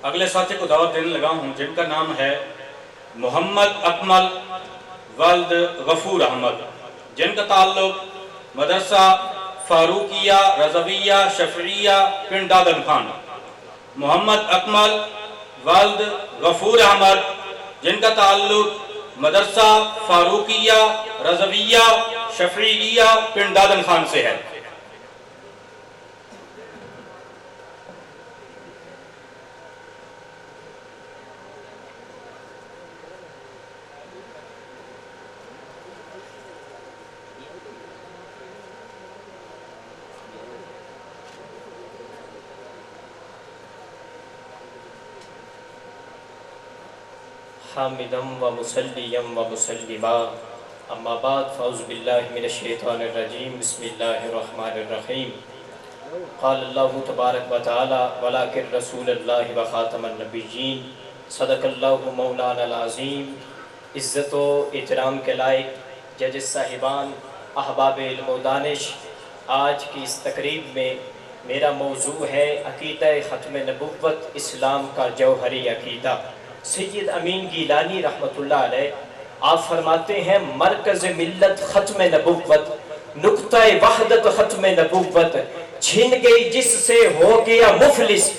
اگلے ساتھی کو دعوت دینے لگا ہوں جن کا نام ہے محمد اکمل ولد غفور احمد، جن کا تعلق مدرسہ فاروقیہ رضویہ شفعیہ پنڈ دادن خان۔ محمد اکمل ولد غفور احمد، جن کا تعلق مدرسہ فاروقیہ رضویہ شفعیہ پنڈ دادن خان سے ہے۔ حامدا و مسلیا و مسلما اما بعد فاعوذ باللہ من الشیطان الرجیم بسم اللہ الرحمن الرحیم قال اللہ تبارک و تعالی ولکن رسول اللہ و خاتم النبیین صدق اللہ مولانا العظیم۔ عزت و احترام کے لائق ججز صاحبان، احباب علم و دانش، آج کی اس تقریب میں میرا موضوع ہے عقیدہ ختم نبوت، اسلام کا جوہری عقیدہ۔ سید امین گیلانی رحمۃ اللہ علیہ آپ فرماتے ہیں مرکز ملت ختم نبوت، نقطہ وحدت ختم نبوت، چھن گئی جس سے ہو گیا مفلس،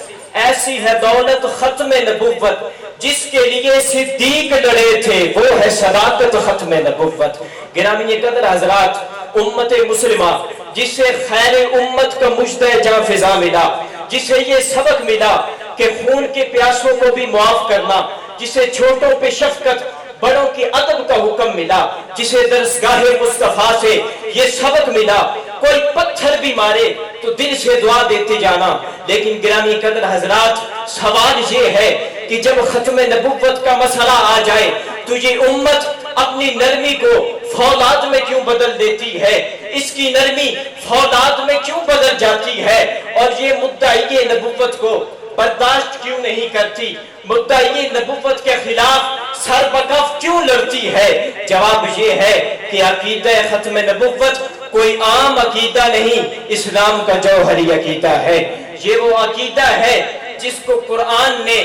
ایسی ہے دولت ختم نبوت، جس کے لیے صدیق لڑے تھے وہ ہے صداقت ختم نبوت۔ گرامی قدر حضرات، امت مسلمہ جسے خیر امت کا مجدہ جاں فضا ملا، جسے یہ سبق ملا کہ خون کے پیاسوں کو بھی معاف کرنا، جسے چھوٹوں پہ شفقت بڑوں کی ادب کا حکم ملا، جسے درسگاہ مصطفیٰ سے یہ سبق ملا کوئی پتھر بھی مارے تو دل سے دعا دیتے جانا۔ لیکن گرامی قدر حضرات، سوال یہ ہے کہ جب ختم نبوت کا مسئلہ آ جائے تو یہ امت اپنی نرمی کو فولاد میں کیوں بدل دیتی ہے؟ اس کی نرمی فولاد میں کیوں بدل جاتی ہے؟ اور یہ مدعی نبوت کو برداشت کیوں نہیں کرتی؟ مدعی نبوت کے خلاف سر بکف کیوں لڑتی ہے؟ جواب یہ ہے کہ عقیدہ ختم نبوت کوئی عام عقیدہ نہیں، اسلام کا جوہری عقیدہ ہے۔ یہ وہ عقیدہ ہے جس کو قرآن نے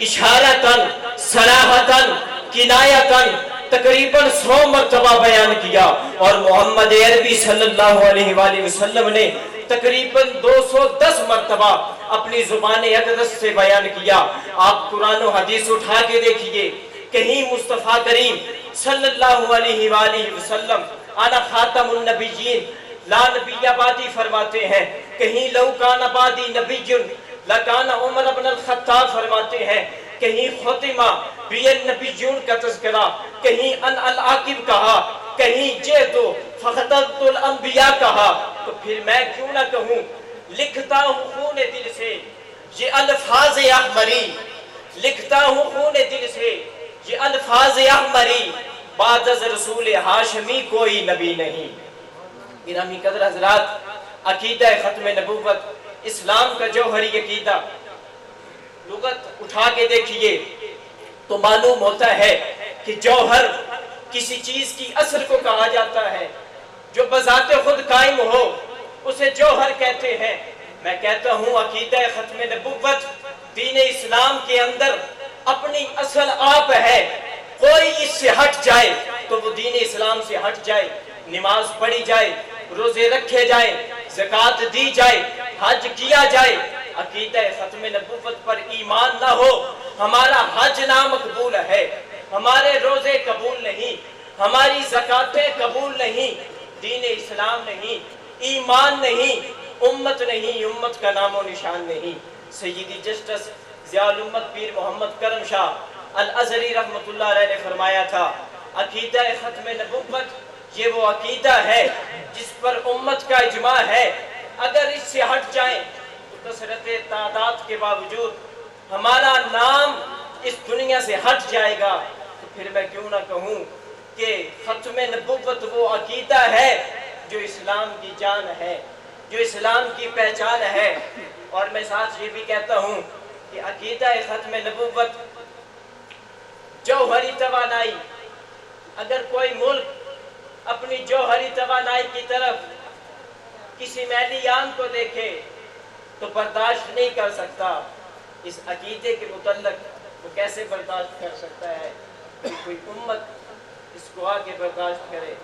اشارتاً، صراحتاً، کنایتاً تقریباً 100 مرتبہ بیان کیا، اور محمد عربی صلی اللہ علیہ وآلہ وسلم نے تقریباً 210 مرتبہ اپنی زبان اقدس سے بیان کیا۔ آپ قرآن و حدیث اٹھا کے دیکھیے، کہیں مصطفیٰ کریم صلی اللہ علیہ وآلہ وسلم انا خاتم النبیین لا نبی بعدی فرماتے ہیں، کہیں لو کان بعدی نبی لکان عمر بن الخطاب فرماتے ہیں، کہیں ختمہ بی النبیون کا تذکرہ، کہیں ان العاقب کہا، کہیں جیتو فخطبت الانبیاء کہا۔ تو پھر میں کیوں نہ کہوں، لکھتا ہوں خون دل سے یہ الفاظ احمری، لکھتا ہوں خون دل سے یہ الفاظ احمری، بعد از رسول ہاشمی کوئی نبی نہیں۔ گرامی قدر حضرات، عقیدہ ختم نبوت، اسلام کا جوہری عقیدہ، لغت اٹھا کے دیکھیے تو معلوم ہوتا ہے کہ جوہر کسی چیز کی اصل کو کہا جاتا ہے، جو بذات خود قائم ہو اسے جوہر کہتے ہیں۔ میں کہتا ہوں عقیدہ ختم نبوت دین اسلام کے اندر اپنی اصل آپ ہے، کوئی اس سے ہٹ جائے تو وہ دین اسلام سے ہٹ جائے، نماز پڑھی جائے، روزے رکھے جائے، زکوٰۃ دی جائے، حج کیا جائے، عقیدہ ختم نبوت پر ایمان نہ ہو، ہمارا حج نامقبول ہے، ہمارے روزے قبول نہیں، ہماری زکاتیں قبول نہیں، دین اسلام نہیں، ایمان نہیں، امت نہیں، امت کا نام و نشان نہیں۔ سیدی جسٹس ضیاء الامت پیر محمد کرم شاہ الازہری رحمۃ اللہ علیہ نے فرمایا تھا، عقیدہ ختم نبوت یہ وہ عقیدہ ہے جس پر امت کا اجماع ہے، اگر اس سے ہٹ جائیں تو کثرت تعداد کے باوجود ہمارا نام اس دنیا سے ہٹ جائے گا۔ تو پھر میں کیوں نہ کہوں کہ ختم نبوت وہ عقیدہ ہے جو اسلام کی جان ہے، جو اسلام کی پہچان ہے۔ اور میں ساتھ یہ بھی کہتا ہوں کہ عقیدہ ختم نبوت جوہری توانائی، اگر کوئی ملک اپنی جوہری توانائی کی طرف کسی میلیان کو دیکھے تو برداشت نہیں کر سکتا، اس عقیدے کے متعلق وہ کیسے برداشت کر سکتا ہے کہ کوئی امت اس کو آ کے برداشت کرے؟